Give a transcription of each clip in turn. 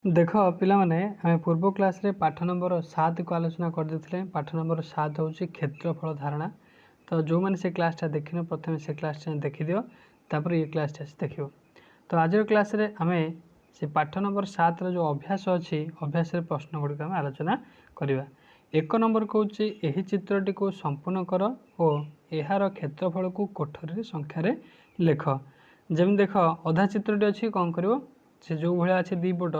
देख पिलाने आम पूर्व क्लास रे पाठ नंबर 7 को आलोचना करदे। पाठ नंबर 7 हूँ क्षेत्रफल धारणा। तो जो मैंने से क्लासटा देखिन प्रथम से क्लास देखी दियो, तापर ये क्लास देख। तो आज क्लास रे आम से पाठ नंबर 7 रो जो अभ्यास अच्छी अभ्यास प्रश्न गुड़िक आम आलोचना करवा। एक नंबर कौन यही चित्रटी को संपूर्ण कर और यार क्षेत्रफल को कोठरी संख्यार लेख। जमी देख अधा चित्रटी अच्छी कौन कर से जो भाया अच्छे दी पट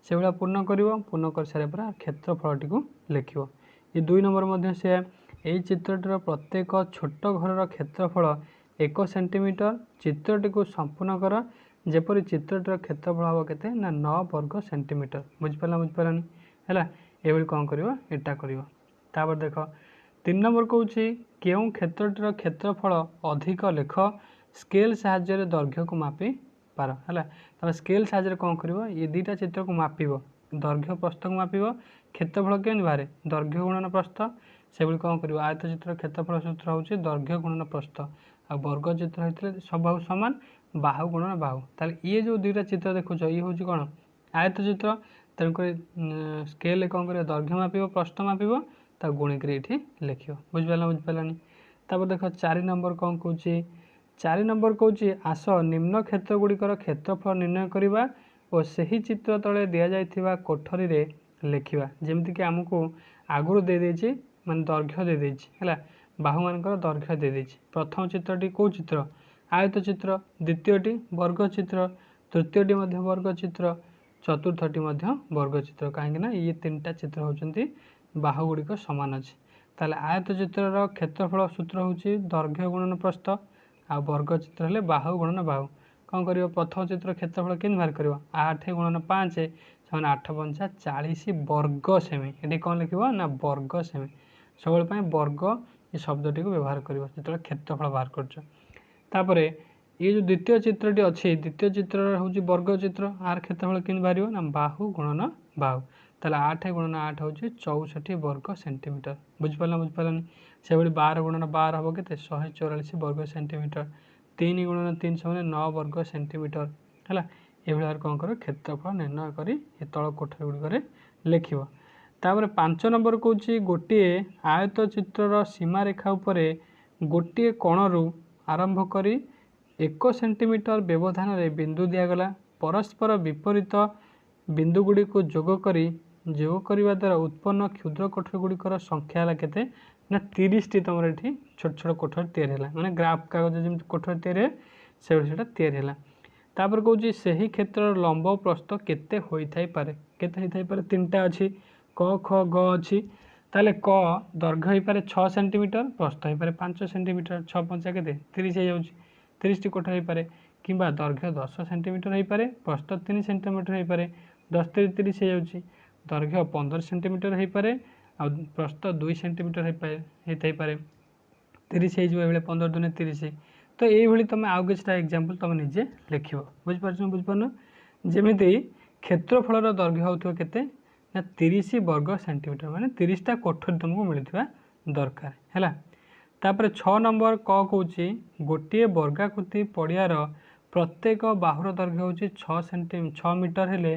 से भाया पूर्ण कर सारा क्षेत्रफल टी लिख। ये 2 नंबर से यही चित्रटर प्रत्येक छोट घर क्षेत्रफल 1 सेंटीमीटर। चित्रटी को संपूर्ण कर जेपरी चित्रटर क्षेत्रफल हम के 9 वर्ग सेंटीमीटर। बुझिपारानी है ये कौन करटा कर। देख 3 नंबर कौन क्यों क्षेत्रटर क्षेत्रफल अधिक लेख स्केल साहाय्य दैर्घ्य को मापी पार है। तुम स्केल साहाय्य कौन कर ये दुईटा चित्र को मापिब दैर्घ्य प्रस्थ को मापिब क्षेत्रफल केमी बाहर दैर्घ्य गुणन प्रस्थ से कौन कर आयत चित्र क्षेत्रफल सूत्र हूँ दैर्घ्य गुणन प्रस्थ आ वर्ग चित्र होते सब सामान बाहु गुणन बाहु। ताल ये जो दुईटा चित्र देखुच ये हूँ कौन आयत चित्र तेणुक स्केल कौन कर दैर्घ्य मापिब प्रस्थ मापिब गुणिक ये लिख। बुझिपारानी तापर देख 4 नंबर कौन कौन 4 नंबर कौन आस निम्न क्षेत्र गुड़िकर क्षेत्रफल निर्णय करवा और सही चित्र तले दि जाइथिबा कोठरी रे लिखा। जमीक आमको आगुरी देदेछि माने दैर्घ्य देदेछि है बाहु मानकर दैर्घ्य देदेछि। प्रथम चित्रटी कौ चित्र आयत चित्र, द्वितीयटी वर्ग चित्र, तृतीयटी वर्ग चित्र, चतुर्थटी वर्ग चित्र। कहीं ये 3टा चित्र होती बाहु गुड़िक सामान अच्छे। ताले आयत चित्र क्षेत्रफल सूत्र हूँ दैर्घ्य गुणन प्रस्थ आ वर्ग चित्र हेले बाहु गुणन बाहु। कौन कर प्रथम चित्र क्षेत्रफल के बाहर कर 8 गुणन 5 से 8 पंचा 40 वर्ग सेमी। ये कौन लिख ना वर्ग सेमी सब वर्ग ये शब्दटी को व्यवहार कर जो क्षेत्रफल बाहर कर। ये जो द्वितीय चित्रटी अच्छी द्वितीय चित्र हूँ वर्ग चित्र आर क्षेत्रफल के बाहर ना बाहु गुणन बाहु। ताले 8 गुणन 8 हूँ 64 वर्ग सेंटीमीटर। बुझिपारानी से 12 गुणन 12 हम के 144 वर्ग सेंटीमीटर। 3 गुणन 3 से 9 वर्ग सेंटीमीटर है। ये कौन कर क्षेत्रफल निर्णय कर तल कोठरी गुड़िक लिख। तापर 5 नंबर कौन गोटे आयत चित्रर सीमा रेखा उपर गोटे कोणरू आरंभ कर 1 सेंटीमीटर व्यवधान रे बिंदु दिगला परस्पर विपरीत बिंदु गुड़ी को जोग करने द्वारा उत्पन्न क्षुद्र कोठरी गुड़िकर संख्या है केते ना 30 टी। तुम ये छोट छोट कोठरी या माने ग्राफ कागज जमी कोठरी या से तापर कौन से ही क्षेत्र लंब प्रस्थ केते होइथाइ पारे 3टा अच्छी क ख ग अच्छी। ताले क दैर्घ्य हो पारे 6 सेंटीमीटर प्रस्थ हो पारे 5 सेंटीमीटर 6 पंचा के 30 हो 30 टी कोठरी हो पारे कि दैर्घ्य 10 सेंटीमीटर हो पारे प्रस्थ 3 सेंटीमीटर हो पारे 10 30 हो दैर्घ्य 15 सेंटीमीटर हो पारे आ प्रस्थ 2 सेंटीमीटर हो पारे 30 हो 15 दुने 30। तो ये तुम आउ कि एग्जांपल तुम निजे लिख। बुझिपार जमी क्षेत्रफल दैर्घ्य होता के 30 वर्ग सेंटीमीटर माने 30टा कोठरी तुमको मिलता दरकार है। तापर 6 नंबर क कौची गोटे वर्गाकृति पड़ियार प्रत्येक बाहुर दैर्घ्य हूँ 6 मीटर हेले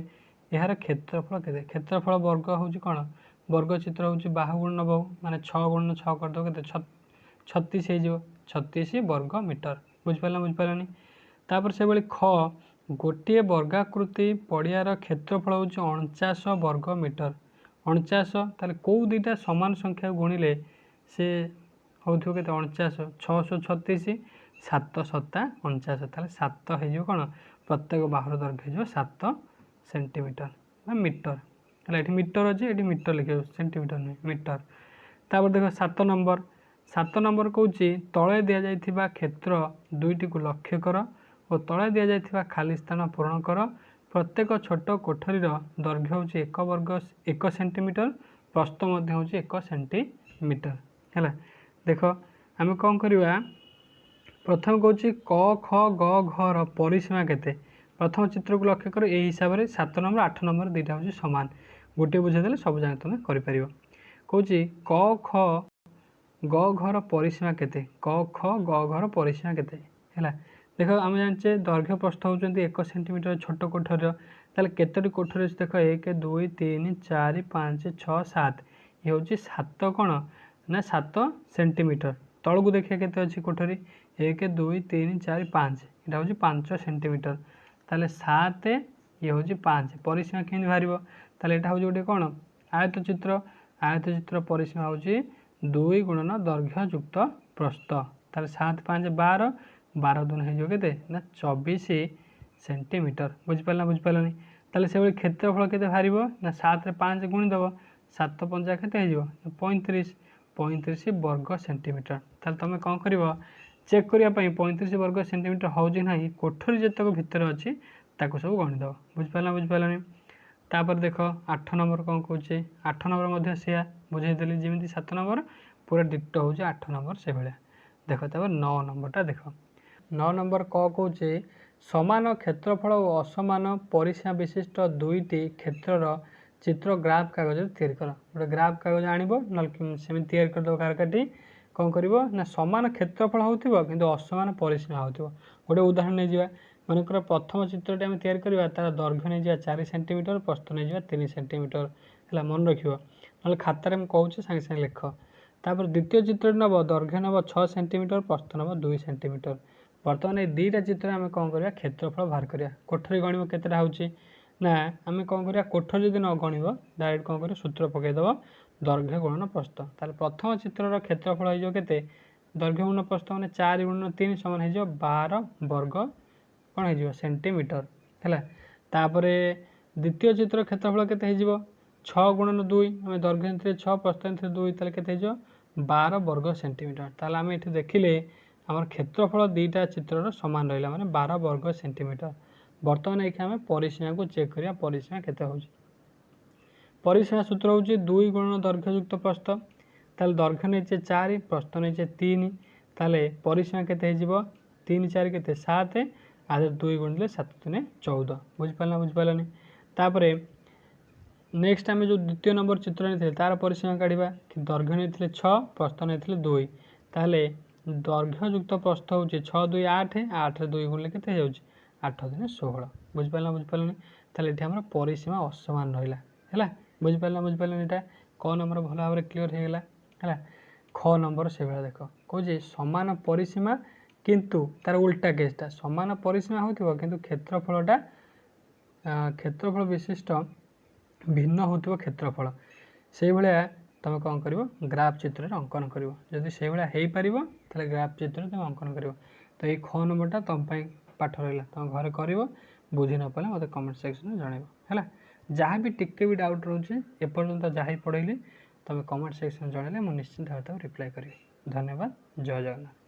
यार क्षेत्रफल के क्षेत्रफल वर्ग हूँ कौन वर्ग चित्र हूँ बाहु गुणन बाहु माने 6 गुणन 6 करदे के 36 हो 36 वर्ग मीटर। बुझिपारानी तापर से भाई ख गोटे वर्गाकृति पड़ियार क्षेत्रफल हूँ 49 वर्ग मीटर 49। ताले कौ दुईटा सामान संख्या गुणिले से हो के 49 636 7 7 49 ताले 7 हो कौन प्रत्येक बाहुर दैर्घ्य हो 7 सेंटीमीटर मीटर है। ये मीटर अच्छे ये मीटर लिखे सेंटीमीटर नहीं मीटर। तापर देख 7 नंबर कौन तले दि जाइथिबा क्षेत्र दुईटी को लक्ष्य कर और तले दि जाइथिबा खाली स्थान पूरण कर। प्रत्येक छोट कोठरीर दैर्घ्य हूँ 1 वर्ग 1 सेंटीमीटर प्रस्थ हूँ 1 सेंटीमीटर है। देख आम कौन करवा प्रथम कौन क ख ग घ परिसीमा केते प्रथम चित्र को लक्ष्य कर यही हिसाब से 7 नंबर 8 नंबर दुईटा हूँ सामान गोटे बुझेदे सब जगह तुम कर कौन क ख ग घर परिसीमा केते क ख ग घर परिसीमा केते है। देख आम जाने दैर्घ्य प्रस्थ होती 1 सेंटीमीटर छोट कोठर ताले केतोटी कोठरी अछि देख 1 2 3 4 5 6 7 ये हूँ 7 कौन ना 7 सेंटीमीटर तलू देखिए केते अच्छी कोठरी 1 2 3 4 5 यहाँ हूँ 5 सेंटीमीटर ताले 7 ये हूँ 5 परिसीमा केमी बाहर ताले यहाँ हूँ गोटे कौन आयत चित्र परिसीमा हूँ 2 गुणन दैर्घ्य युक्त प्रस्थ ताले 7 5 12 12 दून हो ना 24 सेंटीमीटर बुझिपारनी ताले से क्षेत्रफल के बाहर ना 7 रे 5 गुणीदेव 7 पंजा के 35 35 वर्ग सेंटीमीटर ताले तुम कौन कर चेक करने 35 वर्ग सेंटीमीटर हो ना कोठरी जितक भितर अच्छी सब गणिदेव बुझिपारनी तापर देख 8 नंबर कौन कहे 8 नंबर से बुझेदेली जमी 7 नंबर पूरा डिक्ट हो 8 नंबर से भाया देख तब 9 नंबरटा देख 9 नंबर कहे समान क्षेत्रफल और असमान परिसीमा विशिष्ट दुईटी क्षेत्रर चित्र ग्राफ कागज तैयारी कर गोटे ग्राफ कागज आणव ना सेम तैयारी करदेव कारकाटी कौन कर ना सामान क्षेत्रफल हो कि असमान परिसीमा हो गोटे उदाहरण नहीं जावा मनकर प्रथम चित्रटी आम तैयारी करवा तार दैर्घ्य नहीं जावा 4 सेंटीमीटर प्रस्थ नहीं जावा 3 सेंटीमीटर है मन रख ना खातार कहूँ सागे सागे लिख तापर द्वितीय चित्र नब दैर्घ्य नब 6 सेंटीमीटर प्रस्थ नब 2 सेंटीमीटर बर्तमान ये दुईटा चित्र आम कौन कर क्षेत्रफल बाहर करा कोठरी गणव के ना आम कौन कर कोठरी जब न गणव डायरेक्ट कौन कर सूत्र पकईदेव दैर्घ्य गुणन प्रस्थ ताले प्रथम चित्रर क्षेत्रफल हो दैर्घ्य गुणन प्रस्थ मैंने 4 गुणन 3 समान हो 12 वर्ग कौन हो सेंटीमीटर है तापर द्वितीय चित्र क्षेत्रफल के 6 गुणन 2 आम दैर्घ्य 6 प्रस्थ 2 के 12 वर्ग सेंटीमीटर ताले आम ये देखिले आम क्षेत्रफल दुईटा चित्र सामान रहा मैंने 12 वर्ग सेंटीमीटर बर्तमान ये आम परिसीमा को चेक करिया परिसीमा केते होउची परिसीमा सूत्र हूँ 2 गुणन दैर्घ्य युक्त प्रस्थ ताले दैर्घ्य नहीं 4 प्रस्थ नहीं 3 ताले परिसीमा केते 3 4 के 7 आधे 2 गुणिले 7 3 14 बुझिपारनी तापर नेक्स्ट आम जो द्वितीय नंबर चित्र नहीं तार परिसीमा काढ़ा कि दैर्घ्य नहीं 6 प्रस्थ नहीं 2 ताले दैर्घ्य युक्त प्रस्थ हूँ 6 2 8 8 2 गुणिले के 8 3 16 बुझिपारनी ताले ये आम परिसीमा असमान रहा है बुझिपारनी यहाँ क नंबर भल भाव में क्लीयर होगा है ख नंबर से भाया देख कहे समान परिसीमा किंतु तार उल्टा केसटा समान परिसीमा हो कि क्षेत्रफलटा क्षेत्रफल विशिष्ट भिन्न हो क्षेत्रफल से भाया तुम कौन कर ग्राफ चित्र अंकन कर जदि से भाया हो पार ग्राफ चित्र तुम अंकन कर तो ये ख नंबरटा तुम पाठ रहा तुम घर कर बुझी न पाले मत कमेंट सेक्शन में जनइब है जहाँ भी टिके भी डाउट रोचे एपर्यंत जहाँ पढ़ेली तुम कमेंट सेक्शन जनइले मुझे निश्चिंत भाव रिप्लाई करी धन्यवाद जय जगन्नाथ।